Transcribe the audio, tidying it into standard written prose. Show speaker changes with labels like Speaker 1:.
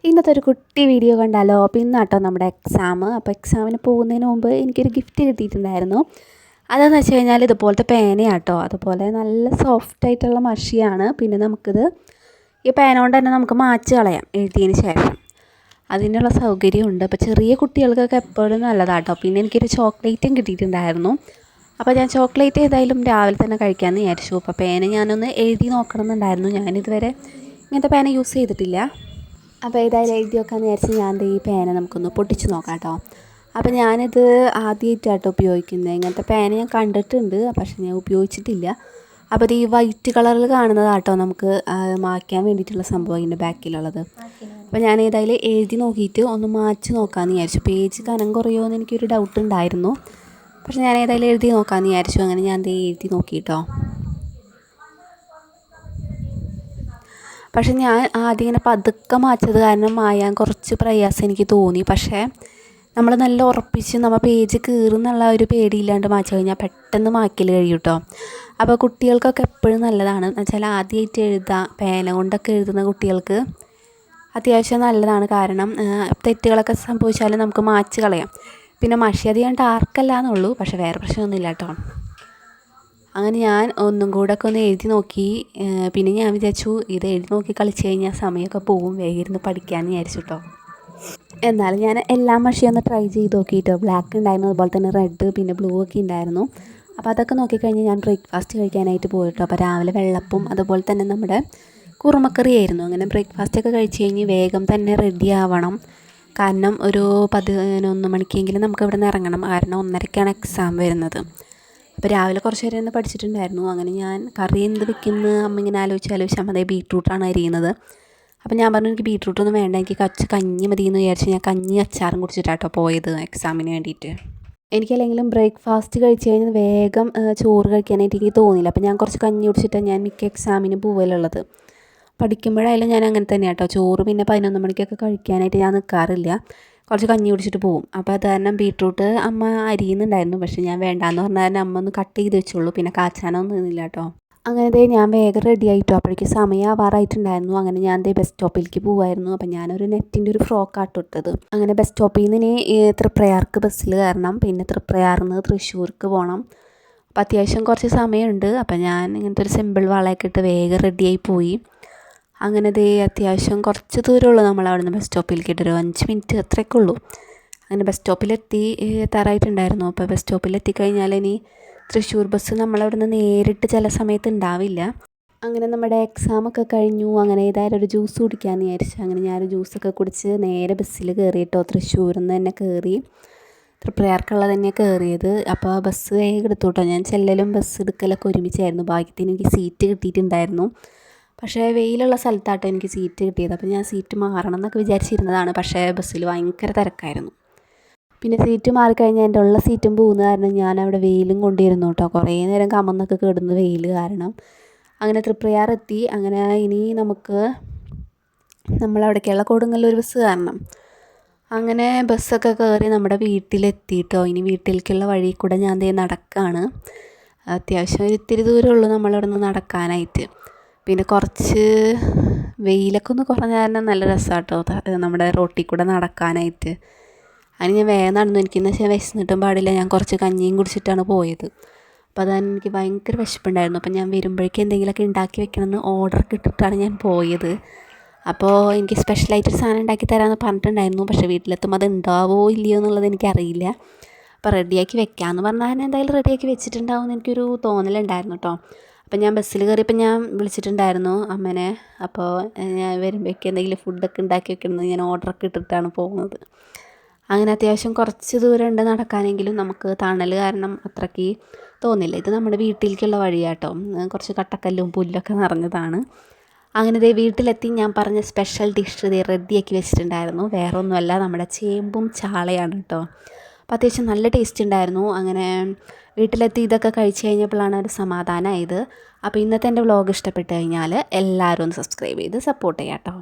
Speaker 1: ഇന്നത്തെ ഒരു കുട്ടി വീഡിയോ കണ്ടാലോ? അപ്പോൾ ഇന്നാട്ടോ നമ്മുടെ എക്സാം. അപ്പോൾ എക്സാമിന് പോകുന്നതിന് മുമ്പ് എനിക്കൊരു ഗിഫ്റ്റ് കിട്ടിയിട്ടുണ്ടായിരുന്നു. അതെന്ന് വെച്ച് കഴിഞ്ഞാൽ ഇതുപോലത്തെ പേനയാട്ടോ. അതുപോലെ നല്ല സോഫ്റ്റായിട്ടുള്ള മഷിയാണ്. പിന്നെ നമുക്കിത് ഈ പേന കൊണ്ട് തന്നെ നമുക്ക് മായ്ച്ച് കളയാം എഴുതിയതിന് ശേഷം. അതിനുള്ള സൗകര്യമുണ്ട്. അപ്പോൾ ചെറിയ കുട്ടികൾക്കൊക്കെ എപ്പോഴും നല്ലതാട്ടോ. പിന്നെ എനിക്കൊരു ചോക്ലേറ്റും കിട്ടിയിട്ടുണ്ടായിരുന്നു. അപ്പോൾ ഞാൻ ചോക്ലേറ്റ് ഏതായാലും രാവിലെ തന്നെ കഴിക്കാമെന്ന് വിചാരിച്ചു. അപ്പോൾ പേന ഞാനൊന്ന് എഴുതി നോക്കണമെന്നുണ്ടായിരുന്നു. ഞാനിതുവരെ ഇങ്ങനത്തെ പേന യൂസ് ചെയ്തിട്ടില്ല. അപ്പോൾ ഏതായാലും എഴുതി വെക്കാമെന്ന് വിചാരിച്ച് ഞാൻ ഈ പേന നമുക്കൊന്ന് പൊട്ടിച്ച് നോക്കാം കേട്ടോ. അപ്പോൾ ഞാനിത് ആദ്യമായിട്ടാട്ടോ ഉപയോഗിക്കുന്നത്. ഇങ്ങനത്തെ പേന ഞാൻ കണ്ടിട്ടുണ്ട്, പക്ഷേ ഞാൻ ഉപയോഗിച്ചിട്ടില്ല. അപ്പോൾ ഇത് ഈ വൈറ്റ് കളറിൽ കാണുന്നതാട്ടോ നമുക്ക് മായ്ക്കാൻ വേണ്ടിയിട്ടുള്ള സംഭവം ഇതിൻ്റെ ബാക്കിലുള്ളത്. അപ്പോൾ ഞാൻ ഏതായാലും എഴുതി നോക്കിയിട്ട് ഒന്ന് മായ്ച്ച് നോക്കാമെന്ന് വിചാരിച്ചു. പേജ് കനം കുറയുമോ എന്ന് എനിക്കൊരു ഡൗട്ട് ഉണ്ടായിരുന്നു. പക്ഷേ ഞാൻ ഏതായാലും എഴുതി നോക്കാമെന്ന് വിചാരിച്ചു. അങ്ങനെ ഞാൻ എഴുതി നോക്കിയിട്ടോ. പക്ഷെ ഞാൻ ആദ്യം ഇങ്ങനെ പതുക്കെ മായ്ച്ചത് കാരണം മായാൻ കുറച്ച് പ്രയാസം എനിക്ക് തോന്നി. പക്ഷേ നമ്മൾ നല്ല ഉറപ്പിച്ച് നമ്മൾ പേജ് കീറുന്നുള്ള ഒരു പേടിയില്ലാണ്ട് മായ്ച്ചു കഴിഞ്ഞാൽ പെട്ടെന്ന് മായ്ക്കൽ കഴിയും കേട്ടോ. അപ്പോൾ കുട്ടികൾക്കൊക്കെ എപ്പോഴും നല്ലതാണ്. എന്ന് വെച്ചാൽ ആദ്യമായിട്ട് പേന കൊണ്ടൊക്കെ എഴുതുന്ന കുട്ടികൾക്ക് അത്യാവശ്യം നല്ലതാണ്. കാരണം തെറ്റുകളൊക്കെ സംഭവിച്ചാലും നമുക്ക് മായ്ച്ച് കളയാം. പിന്നെ മഷി അധികം ഡാർക്കല്ല എന്നുള്ളൂ, പക്ഷേ വേറെ പ്രശ്നമൊന്നുമില്ല കേട്ടോ. അങ്ങനെ ഞാൻ ഒന്നും കൂടെ ഒക്കെ ഒന്ന് എഴുതി നോക്കി. പിന്നെ ഞാൻ വിചാരിച്ചു ഇത് എഴുതി നോക്കി കളിച്ച് കഴിഞ്ഞാൽ സമയമൊക്കെ പോകും, വേഗം ഇരുന്ന് പഠിക്കാമെന്ന് വിചാരിച്ചു കേട്ടോ. എന്നാലും ഞാൻ എല്ലാ മഷിയും ഒന്ന് ട്രൈ ചെയ്ത് നോക്കിയിട്ടോ. ബ്ലാക്ക് ഉണ്ടായിരുന്നു, അതുപോലെ തന്നെ റെഡ്, പിന്നെ ബ്ലൂ ഒക്കെ ഉണ്ടായിരുന്നു. അപ്പോൾ അതൊക്കെ നോക്കിക്കഴിഞ്ഞ് ഞാൻ ബ്രേക്ക്ഫാസ്റ്റ് കഴിക്കാനായിട്ട് പോയിട്ടോ. അപ്പോൾ രാവിലെ വെള്ളപ്പും അതുപോലെ തന്നെ നമ്മുടെ കുറുമക്കറി ആയിരുന്നു. അങ്ങനെ ബ്രേക്ക്ഫാസ്റ്റൊക്കെ കഴിച്ച് കഴിഞ്ഞ് വേഗം തന്നെ റെഡി ആവണം. കാരണം ഒരു 11 മണിക്കെങ്കിലും നമുക്ക് ഇവിടെ നിന്ന് ഇറങ്ങണം. കാരണം 1:30ക്കാണ് എക്സാം വരുന്നത്. അപ്പോൾ രാവിലെ കുറച്ച് നേരം ഒന്ന് പഠിച്ചിട്ടുണ്ടായിരുന്നു. അങ്ങനെ ഞാൻ കറി എന്ത് വെക്കുമെന്ന് അമ്മ ഇങ്ങനെ ആലോചിച്ച് അമ്മ ബീട്രൂട്ടാണ് അരിയുന്നത്. അപ്പോൾ ഞാൻ പറഞ്ഞു എനിക്ക് ബീട്രൂട്ടൊന്നും വേണ്ട, എനിക്ക് കഞ്ഞി മതി എന്ന് വിചാരിച്ച് ഞാൻ കഞ്ഞി അച്ചാറും കുടിച്ചിട്ടാട്ടോ പോയത് എക്സാമിന് വേണ്ടിയിട്ട്. എനിക്കല്ലെങ്കിലും ബ്രേക്ക്ഫാസ്റ്റ് കഴിച്ച് കഴിഞ്ഞാൽ വേഗം ചോറ് കഴിക്കാനായിട്ട് എനിക്ക് തോന്നിയില്ല. അപ്പോൾ ഞാൻ കുറച്ച് കഞ്ഞി കുടിച്ചിട്ടാണ് ഞാൻ മിക്ക എക്സാമിന് പോകലുള്ളത്. പഠിക്കുമ്പോഴായാലും ഞാൻ അങ്ങനെ തന്നെയാണ് കേട്ടോ. ചോറ് പിന്നെ 11 മണിക്കൊക്കെ കഴിക്കാനായിട്ട് ഞാൻ നിൽക്കാറില്ല. കുറച്ച് കഞ്ഞി കുടിച്ചിട്ട് പോകും. അപ്പോൾ അത് കാരണം ബീട്രൂട്ട് അമ്മ അരിയുന്നുണ്ടായിരുന്നു. പക്ഷേ ഞാൻ വേണ്ടാന്ന് പറഞ്ഞാൽ തന്നെ അമ്മ ഒന്ന് കട്ട് ചെയ്ത് വെച്ചോളൂ. പിന്നെ കാച്ചാനൊന്നും നിന്നില്ല കേട്ടോ. അങ്ങനെ ഞാൻ വേഗം റെഡി ആയിട്ടോ. അപ്പോഴേക്ക് സമയം ആവാറായിട്ടുണ്ടായിരുന്നു. അങ്ങനെ ഞാൻ ബസ് സ്റ്റോപ്പിലേക്ക് പോകുമായിരുന്നു. അപ്പോൾ ഞാനൊരു നെറ്റിൻ്റെ ഒരു ഫ്രോക്കാട്ടോ ഇട്ടത്. അങ്ങനെ ബസ് സ്റ്റോപ്പിൽ നിന്ന് ഇനി തൃപ്രയാർക്ക് ബസ്സിൽ കയറണം. പിന്നെ തൃപ്രയാറിൽ നിന്ന് തൃശ്ശൂർക്ക് പോകണം. അപ്പോൾ അത്യാവശ്യം കുറച്ച് സമയമുണ്ട്. അപ്പോൾ ഞാൻ ഇങ്ങനത്തെ ഒരു സിമ്പിൾ വളയൊക്കെ ഇട്ട് വേഗം റെഡിയായി പോയി. അങ്ങനെ അത്യാവശ്യം കുറച്ച് ദൂരമുള്ളൂ നമ്മൾ അവിടെ നിന്ന് ബസ് സ്റ്റോപ്പിലേക്ക് ഒരു 5 മിനിറ്റ് അത്രയൊക്കെ ഉള്ളൂ. അങ്ങനെ ബസ് സ്റ്റോപ്പിലെത്തി എത്താറായിട്ടുണ്ടായിരുന്നു. അപ്പോൾ ബസ് സ്റ്റോപ്പിലെത്തിക്കഴിഞ്ഞാൽ ഇനി തൃശ്ശൂർ ബസ് നമ്മളവിടെ നിന്ന് നേരിട്ട് ചില സമയത്ത് ഉണ്ടാവില്ല. അങ്ങനെ നമ്മുടെ എക്സാമൊക്കെ കഴിഞ്ഞു. അങ്ങനെ ഏതായാലും ഒരു ജ്യൂസ് കുടിക്കാമെന്ന് വിചാരിച്ചു. അങ്ങനെ ഞാനൊരു ജ്യൂസൊക്കെ കുടിച്ച് നേരെ ബസ്സിൽ കയറിയിട്ടോ. തൃശ്ശൂരിൽ നിന്ന് തന്നെ കയറി, തൃപ്രയാർക്കുള്ളത് തന്നെയാണ് കയറിയത്. അപ്പോൾ ബസ് വേഗം എടുത്തു കേട്ടോ. ഞാൻ ചെല്ലലും ബസ് എടുക്കലൊക്കെ ഒരുമിച്ചായിരുന്നു. ഭാഗ്യത്തിന് എനിക്ക് സീറ്റ് കിട്ടിയിട്ടുണ്ടായിരുന്നു. പക്ഷേ വെയിലുള്ള സ്ഥലത്താട്ടോ എനിക്ക് സീറ്റ് കിട്ടിയത്. അപ്പോൾ ഞാൻ സീറ്റ് മാറണം എന്നൊക്കെ വിചാരിച്ചിരുന്നതാണ്. പക്ഷേ ബസ്സിൽ ഭയങ്കര തിരക്കായിരുന്നു. പിന്നെ സീറ്റ് മാറിക്കഴിഞ്ഞാൽ എൻ്റെ ഉള്ള സീറ്റും പോകുന്ന കാരണം ഞാൻ അവിടെ വെയിലും കൊണ്ടിരുന്നു കേട്ടോ. കുറേ നേരം കമന്നൊക്കെ കിടന്ന് വെയിൽ കാരണം. അങ്ങനെ തൃപ്രയാർ എത്തി. അങ്ങനെ ഇനി നമുക്ക് നമ്മളവിടേക്കുള്ള കൊടുങ്ങല്ലൂർ ബസ് കയറണം. അങ്ങനെ ബസ്സൊക്കെ കയറി നമ്മുടെ വീട്ടിലെത്തിയിട്ടോ. ഇനി വീട്ടിലേക്കുള്ള വഴി കൂടെ ഞാൻ നടക്കുകയാണ്. അത്യാവശ്യം ഇത്തിരി ദൂരമുള്ളൂ നമ്മളവിടെ നിന്ന് നടക്കാനായിട്ട്. പിന്നെ കുറച്ച് വെയിലൊക്കെ ഒന്ന് കുറഞ്ഞ കാരണം നല്ല രസമാണ് കേട്ടോ നമ്മുടെ റോട്ടിൽ കൂടെ നടക്കാനായിട്ട്. അതിന് ഞാൻ വേഗം നടന്നു. എനിക്കെന്ന് വെച്ചാൽ വിശന്നിട്ടും പാടില്ല. ഞാൻ കുറച്ച് കഞ്ഞിയും കുടിച്ചിട്ടാണ് പോയത്. അപ്പോൾ അതാണ് എനിക്ക് ഭയങ്കര വിശപ്പുണ്ടായിരുന്നു. അപ്പോൾ ഞാൻ വരുമ്പോഴേക്കും എന്തെങ്കിലുമൊക്കെ ഉണ്ടാക്കി വെക്കണമെന്ന് ഓർഡറൊക്കെ ഇട്ടിട്ടാണ് ഞാൻ പോയത്. അപ്പോൾ എനിക്ക് സ്പെഷ്യലായിട്ടൊരു സാധനം ഉണ്ടാക്കി തരാമെന്ന് പറഞ്ഞിട്ടുണ്ടായിരുന്നു. പക്ഷേ വീട്ടിലെത്തുമ്പോൾ അത് ഉണ്ടാവോ ഇല്ലയോ എന്നുള്ളത് എനിക്കറിയില്ല. അപ്പോൾ റെഡിയാക്കി വെക്കാമെന്ന് പറഞ്ഞാൽ എന്തായാലും റെഡിയാക്കി വെച്ചിട്ടുണ്ടാവും എന്ന് എനിക്കൊരു തോന്നലുണ്ടായിരുന്നു കേട്ടോ. അപ്പം ഞാൻ ബസ്സിൽ കയറിയപ്പോൾ ഞാൻ വിളിച്ചിട്ടുണ്ടായിരുന്നു അമ്മേനെ. അപ്പോൾ ഞാൻ വരുമ്പോഴേക്കും എന്തെങ്കിലും ഫുഡൊക്കെ ഉണ്ടാക്കി വെക്കണമെന്ന് ഞാൻ ഓർഡറൊക്കെ ഇട്ടിട്ടാണ് പോകുന്നത്. അങ്ങനെ അത്യാവശ്യം കുറച്ച് ദൂരമുണ്ട് നടക്കാനെങ്കിലും നമുക്ക് തണൽ കാരണം അത്രയ്ക്ക് തോന്നില്ല. ഇത് നമ്മുടെ വീട്ടിലേക്കുള്ള വഴിയാട്ടോ. കുറച്ച് കട്ടക്കല്ലും പുല്ലൊക്കെ നിറഞ്ഞതാണ്. അങ്ങനെ വീട്ടിലെത്തി ഞാൻ പറഞ്ഞ സ്പെഷ്യൽ ഡിഷ് റെഡിയാക്കി വെച്ചിട്ടുണ്ടായിരുന്നു. വേറെ ഒന്നുമല്ല, നമ്മുടെ ചേമ്പും ചാളയാണ് കേട്ടോ. അപ്പോൾ അത്യാവശ്യം നല്ല ടേസ്റ്റ് ഉണ്ടായിരുന്നു. അങ്ങനെ വീട്ടിലെത്തി ഇതൊക്കെ കഴിച്ച് കഴിഞ്ഞപ്പോഴാണ് ഒരു സമാധാനമായത്. അപ്പോൾ ഇന്നത്തെ എൻ്റെ വ്ളോഗ് ഇഷ്ടപ്പെട്ട് കഴിഞ്ഞാൽ എല്ലാവരും ഒന്ന് സബ്സ്ക്രൈബ് ചെയ്ത് സപ്പോർട്ട് ചെയ്യാം കേട്ടോ.